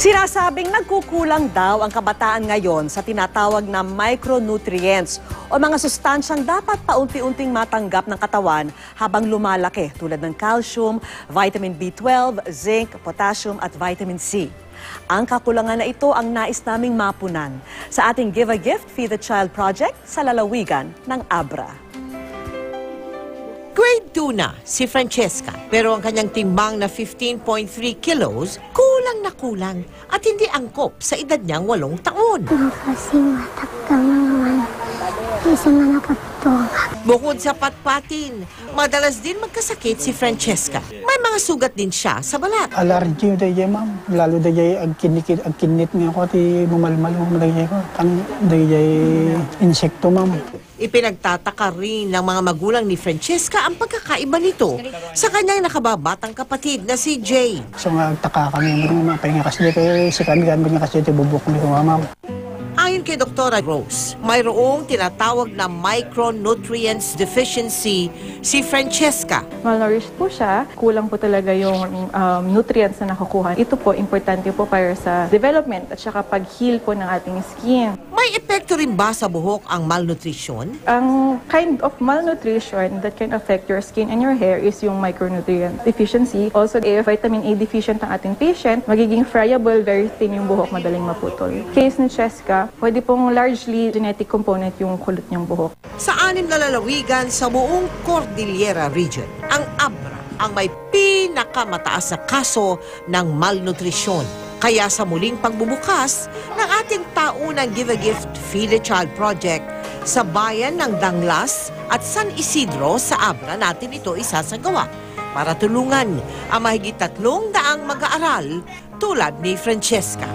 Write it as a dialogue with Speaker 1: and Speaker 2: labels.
Speaker 1: Sinasabing nagkukulang daw ang kabataan ngayon sa tinatawag na micronutrients o mga sustansyang dapat paunti-unting matanggap ng katawan habang lumalaki tulad ng calcium, vitamin B12, zinc, potassium at vitamin C. Ang kakulangan na ito ang nais naming mapunan sa ating Give a Gift, Feed the Child project sa lalawigan ng Abra.
Speaker 2: Grade 2 na si Francesca, pero ang kanyang timbang na 15.3 kilos, kulang na kulang at hindi angkop sa edad niyang 8 taon.
Speaker 3: Kasi matakam naman, isa na nakapito.
Speaker 2: Bukod sa patpatin, madalas din magkasakit si Francesca. May mga sugat din siya sa balat.
Speaker 4: Allergy dahi ma'am, lalo dahi ang kinit nga ko ti mumalmal mo dahi ko. Ang dahi insekto ma'am.
Speaker 2: Ipinagtataka rin ng mga magulang ni Francesca ang pagkakaiba nito sa kanyang nakababatang kapatid na si Jay.
Speaker 4: So nga taka kami mga pahinga kasi kay si kami nga kasi ti bubuk ni ko ma'am.
Speaker 2: Ayon kay Dr. Rose, mayroong tinatawag na micronutrients deficiency si Francesca.
Speaker 5: Malnourished po siya, kulang po talaga yung nutrients na nakukuha. Ito po, importante po para sa development at saka pag-heal po ng ating skin.
Speaker 2: May epekto rin ba sa buhok ang malnutrition?
Speaker 5: Ang kind of malnutrition that can affect your skin and your hair is yung micronutrient deficiency. Also, if vitamin A deficient ang ating patient, magiging friable, very thin yung buhok, madaling maputol. Case ni Cheska, pwede pong largely genetic component yung kulot niyang buhok.
Speaker 2: Sa 6 na lalawigan sa buong Cordillera Region, ang Abra ang may pinakamataas na kaso ng malnutrisyon. Kaya sa muling pagbubukas ng ating taunang Give a Gift, Feed a Child project sa bayan ng Danglas at San Isidro sa Abra natin ito isasagawa para tulungan ang mahigit 300 mag-aaral tulad ni Francesca.